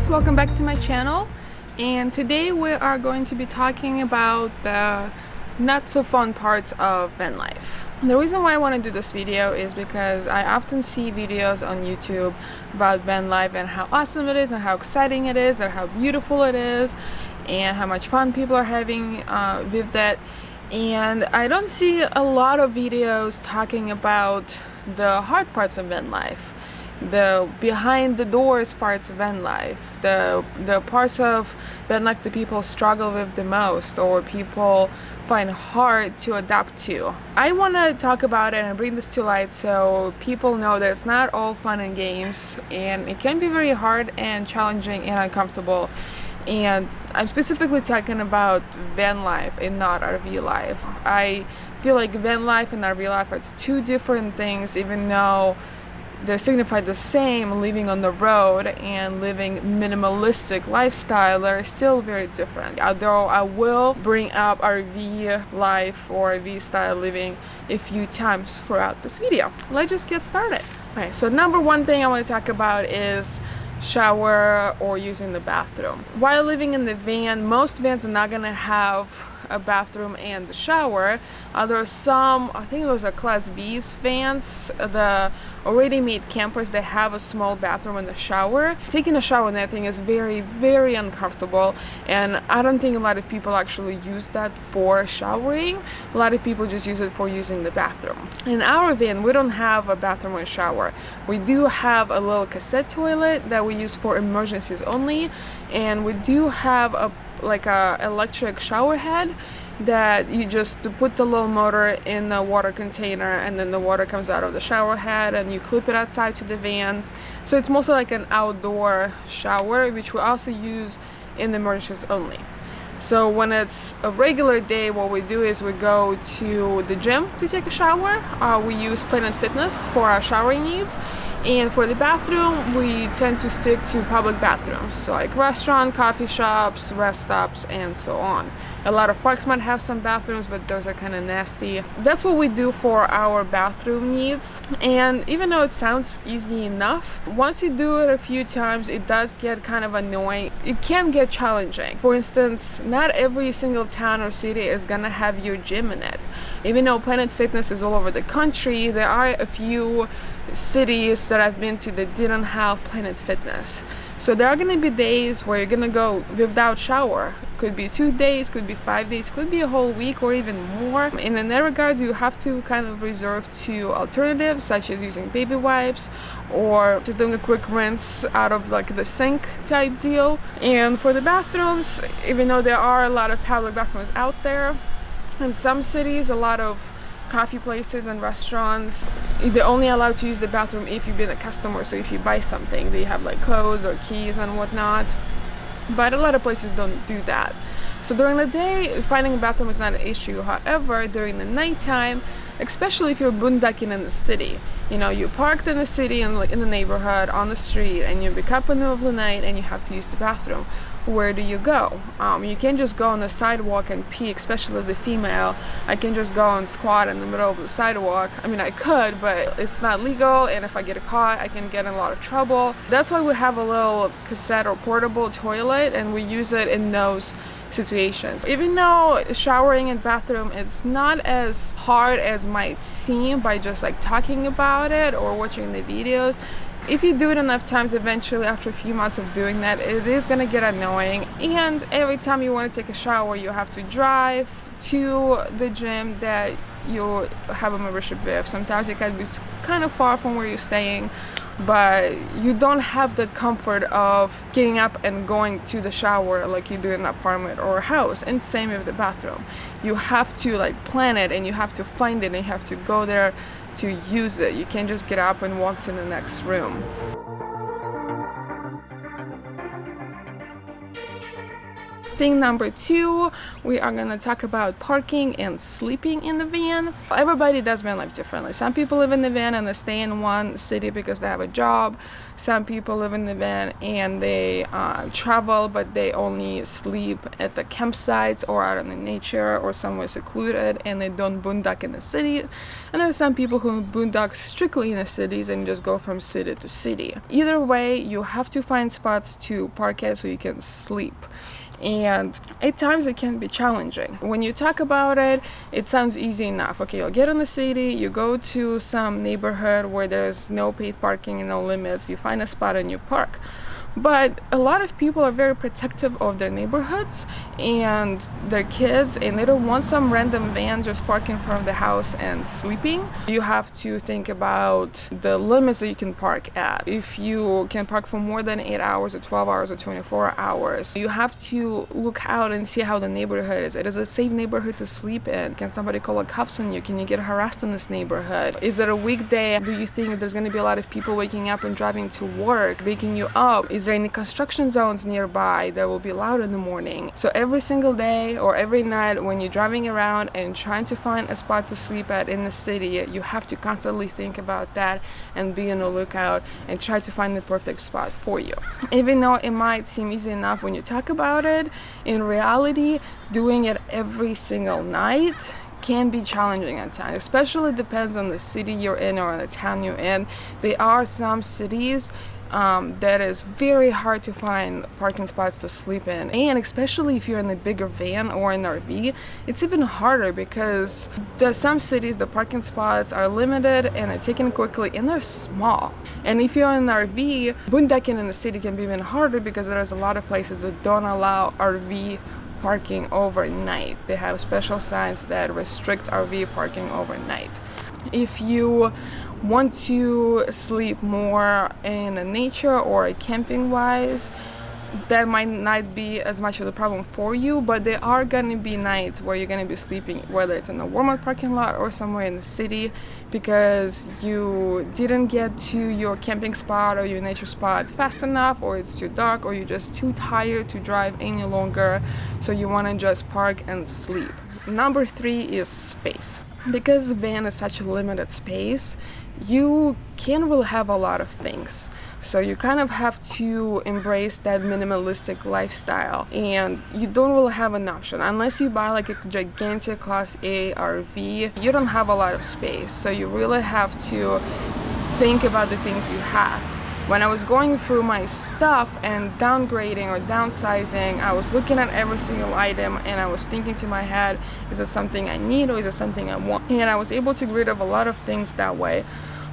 guys, welcome back to my channel, and today we are going to be talking about the not so fun parts of van life. The reason why I want to do this video is because I often see videos on YouTube about van life and how awesome it is and how exciting it is and how beautiful it is and how much fun people are having with that, and I don't see a lot of videos talking about the hard parts of van life, the behind the doors parts of van life, the parts of van life that people struggle with the most or people find hard to adapt to. I want to talk about it and bring this to light so people know that it's not all fun and games, and it can be very hard and challenging and uncomfortable. And I'm specifically talking about van life and not RV life. I feel like van life and RV life are two different things, even though they signify the same, living on the road and living minimalistic lifestyle. They're still very different. Although I will bring up RV life or RV style living a few times throughout this video. Let's just get started. Okay, so number one thing I want to talk about is shower or using the bathroom. While living in the van, most vans are not gonna have a bathroom and the shower. There are some, I think those are Class B's vans, the already made campers that have a small bathroom and a shower. Taking a shower in that thing is very, very uncomfortable, and I don't think a lot of people actually use that for showering. A lot of people just use it for using the bathroom. In our van, we don't have a bathroom or a shower. We do have a little cassette toilet that we use for emergencies only, and we do have a electric shower head that you just put the little motor in the water container, and then the water comes out of the shower head and you clip it outside to the van. So it's mostly like an outdoor shower, which we also use in emergencies only. So when it's a regular day, what we do is we go to the gym to take a shower. We use Planet Fitness for our showering needs. And for the bathroom, we tend to stick to public bathrooms, so like restaurant, coffee shops, rest stops, and so on. A lot of parks might have some bathrooms, but those are kind of nasty. That's what we do for our bathroom needs. And even though it sounds easy enough, once you do it a few times, it does get kind of annoying. It can get challenging. For instance, not every single town or city is gonna have your gym in it. Even though Planet Fitness is all over the country, there are a few cities that I've been to that didn't have Planet Fitness. So there are going to be days where you're going to go without shower. Could be 2 days, could be 5 days, could be a whole week or even more. And in that regard, you have to kind of resort to alternatives such as using baby wipes or just doing a quick rinse out of like the sink type deal. And for the bathrooms, even though there are a lot of public bathrooms out there, in some cities, a lot of coffee places and restaurants, they're only allowed to use the bathroom if you've been a customer. So if you buy something, they have like codes or keys and whatnot, but a lot of places don't do that. So during the day, finding a bathroom is not an issue. However, during the nighttime, especially if you're boondocking in the city, you know, you parked in the city and in the neighborhood on the street, and you wake up in the middle of the night and you have to use the bathroom. Where do you go? You can't just go on the sidewalk and pee, especially as a female. I can just go and squat in the middle of the sidewalk. I mean, I could, but it's not legal, and if I get caught, I can get in a lot of trouble. That's why we have a little cassette or portable toilet, and we use it in those situations. Even though showering in bathroom is not as hard as might seem by just like talking about it or watching the videos, if you do it enough times, eventually after a few months of doing that, it is going to get annoying. And every time you want to take a shower, you have to drive to the gym that you have a membership with. Sometimes it can be kind of far from where you're staying, but you don't have the comfort of getting up and going to the shower like you do in an apartment or a house. And same with the bathroom. You have to like plan it, and you have to find it, and you have to go there to use it. You can't just get up and walk to the next room. Thing number 2, we are going to talk about parking and sleeping in the van. Everybody does van life differently. Some people live in the van and they stay in one city because they have a job. Some people live in the van and they travel, but they only sleep at the campsites or out in the nature or somewhere secluded, and they don't boondock in the city. And there are some people who boondock strictly in the cities and just go from city to city. Either way, you have to find spots to park at so you can sleep. And at times it can be challenging. When you talk about it, it sounds easy enough. Okay, you'll get in the city, you go to some neighborhood where there's no paid parking and no limits, you find a spot and you park. But a lot of people are very protective of their neighborhoods and their kids, and they don't want some random van just parking in front of the house and sleeping. You have to think about the limits that you can park at. If you can park for more than 8 hours or 12 hours or 24 hours, you have to look out and see how the neighborhood is. It is a safe neighborhood to sleep in. Can somebody call the cops on you? Can you get harassed in this neighborhood? Is it a weekday? Do you think there's going to be a lot of people waking up and driving to work, waking you up? Is there any construction zones nearby that will be loud in the morning? So every single day or every night when you're driving around and trying to find a spot to sleep at in the city, you have to constantly think about that and be on the lookout and try to find the perfect spot for you. Even though it might seem easy enough when you talk about it, in reality, doing it every single night can be challenging at times. Especially depends on the city you're in or on the town you're in. There are some cities that is very hard to find parking spots to sleep in, and especially if you're in a bigger van or an RV, it's even harder because some cities the parking spots are limited and are taken quickly and they're small. And if you're in an RV, boondocking in the city can be even harder because there's a lot of places that don't allow RV parking overnight. They have special signs that restrict RV parking overnight. If you want to sleep more in nature or camping wise, that might not be as much of a problem for you, but there are going to be nights where you're going to be sleeping, whether it's in a Walmart parking lot or somewhere in the city, because you didn't get to your camping spot or your nature spot fast enough, or it's too dark, or you're just too tired to drive any longer, so you want to just park and sleep. Number 3 is space. Because the van is such a limited space, you can't really have a lot of things. So you kind of have to embrace that minimalistic lifestyle, and you don't really have an option unless you buy like a gigantic Class A RV. You don't have a lot of space, so you really have to think about the things you have. When I was going through my stuff and downgrading or downsizing, I was looking at every single item and I was thinking to my head, is it something I need or is it something I want? And I was able to get rid of a lot of things that way.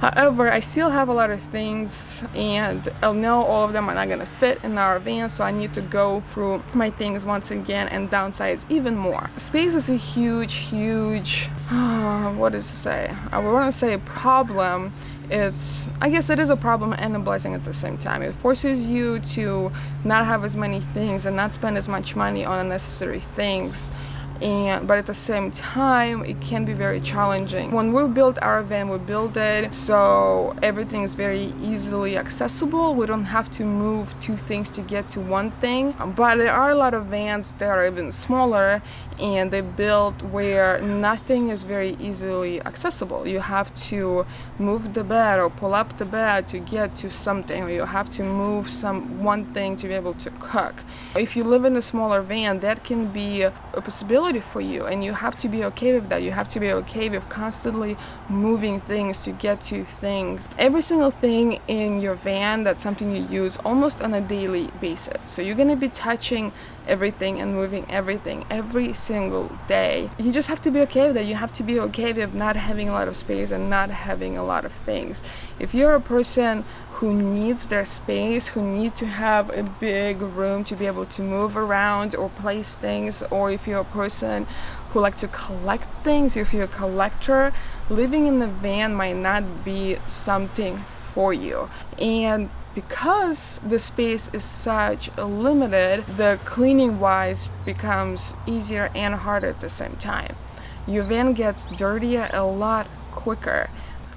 However, I still have a lot of things, and I know all of them are not going to fit in our van, so I need to go through my things once again and downsize even more. Space is a huge, what is to say? I would want to say problem. I guess it is a problem and a blessing at the same time. It forces you to not have as many things and not spend as much money on unnecessary things. But at the same time, it can be very challenging. When we built our van, we built it so everything is very easily accessible. We don't have to move 2 things to get to one thing. But there are a lot of vans that are even smaller, and they're built where nothing is very easily accessible. You have to move the bed or pull up the bed to get to something, or you have to move one thing to be able to cook. If you live in a smaller van, that can be a possibility for you, and you have to be okay with that. You have to be okay with constantly moving things to get to things. Every single thing in your van, that's something you use almost on a daily basis. So you're going to be touching everything and moving everything every single day. You just have to be okay with that. You have to be okay with not having a lot of space and not having a lot of things. If you're a person who needs their space, who need to have a big room to be able to move around or place things, or if you're a person who like to collect things, if you're a collector, living in the van might not be something for you. And because the space is such limited, the cleaning wise becomes easier and harder at the same time. Your van gets dirtier a lot quicker.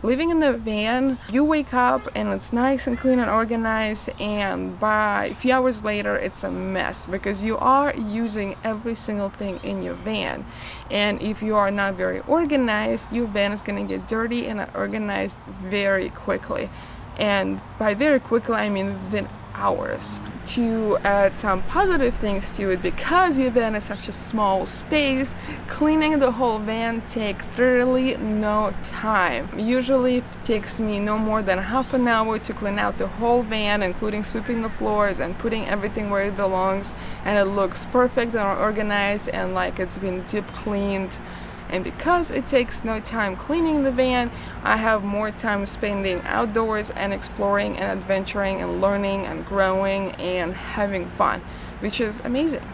Living in the van, you wake up and it's nice and clean and organized, and by a few hours later it's a mess because you are using every single thing in your van. And if you are not very organized, your van is going to get dirty and unorganized very quickly. And by very quickly, I mean within hours. To add some positive things to it, because your van is such a small space, cleaning the whole van takes literally no time. Usually it takes me no more than half an hour to clean out the whole van, including sweeping the floors and putting everything where it belongs, and it looks perfect and organized and like it's been deep cleaned. And because it takes no time cleaning the van, I have more time spending outdoors and exploring and adventuring and learning and growing and having fun, which is amazing.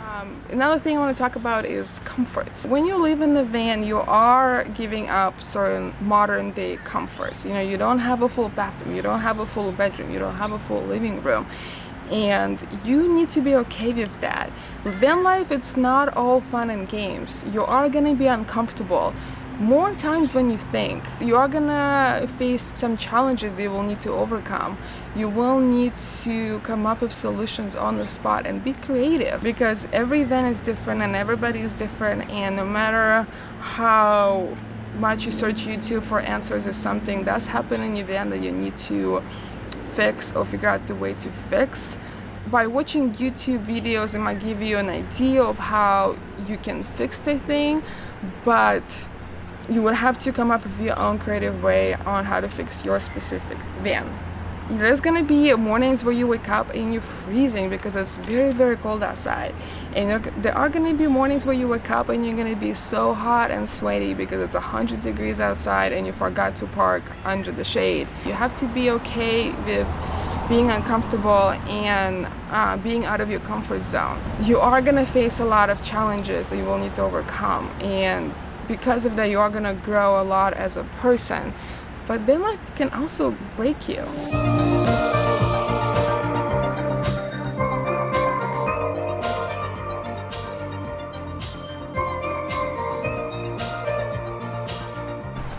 Another thing I want to talk about is comforts. When you live in the van, you are giving up certain modern day comforts. You know, you don't have a full bathroom, you don't have a full bedroom, you don't have a full living room. And you need to be okay with that. Van life, it's not all fun and games. You are gonna be uncomfortable more times when you think. You are gonna face some challenges that you will need to overcome. You will need to come up with solutions on the spot and be creative, because every van is different and everybody is different, and no matter how much you search YouTube for answers, if something does happen in your van that you need to fix or figure out the way to fix, by watching YouTube videos, it might give you an idea of how you can fix the thing, but you would have to come up with your own creative way on how to fix your specific van. There's gonna be mornings where you wake up and you're freezing because it's very, very cold outside. And there are gonna be mornings where you wake up and you're gonna be so hot and sweaty because it's 100 degrees outside and you forgot to park under the shade. You have to be okay with being uncomfortable and being out of your comfort zone. You are gonna face a lot of challenges that you will need to overcome, and because of that, you are gonna grow a lot as a person. But then life can also break you.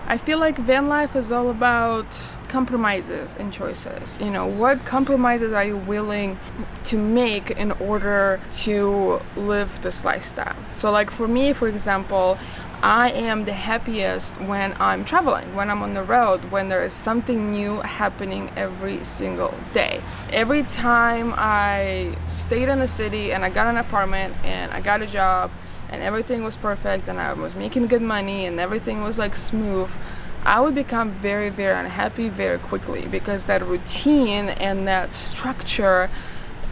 I feel like van life is all about compromises and choices. You know, what compromises are you willing to make in order to live this lifestyle? So like for me, for example, I am the happiest when I'm traveling, when I'm on the road, when there is something new happening every single day. Every time I stayed in a city and I got an apartment and I got a job and everything was perfect and I was making good money and everything was like smooth, I would become very, very unhappy very quickly, because that routine and that structure,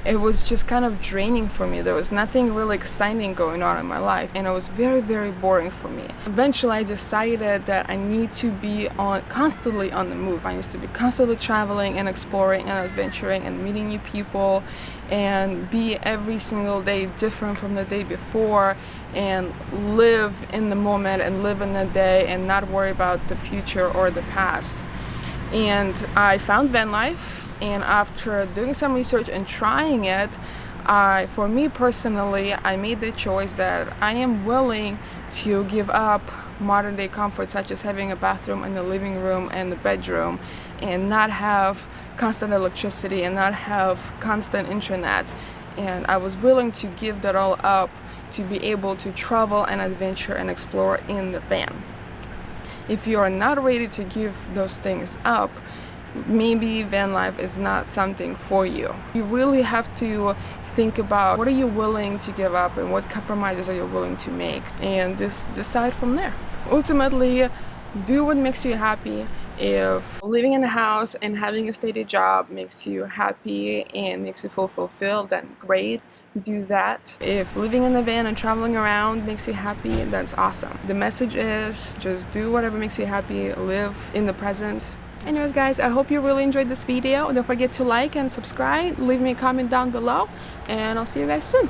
it was just kind of draining for me. There was nothing really exciting going on in my life, and it was very, very boring for me. Eventually I decided that I need to be constantly on the move. I used to be constantly traveling and exploring and adventuring and meeting new people, and be every single day different from the day before, and live in the moment and live in the day and not worry about the future or the past. And I found van life. And after doing some research and trying it, for me personally, I made the choice that I am willing to give up modern day comforts such as having a bathroom in the living room and the bedroom, and not have constant electricity and not have constant internet. And I was willing to give that all up to be able to travel and adventure and explore in the van. If you are not ready to give those things up, maybe van life is not something for you. You really have to think about what are you willing to give up and what compromises are you willing to make, and just decide from there. Ultimately, do what makes you happy. If living in a house and having a steady job makes you happy and makes you feel fulfilled, then great, do that. If living in the van and traveling around makes you happy, that's awesome. The message is just do whatever makes you happy, live in the present. Anyways guys, I hope you really enjoyed this video. Don't forget to like and subscribe, leave me a comment down below, and I'll see you guys soon.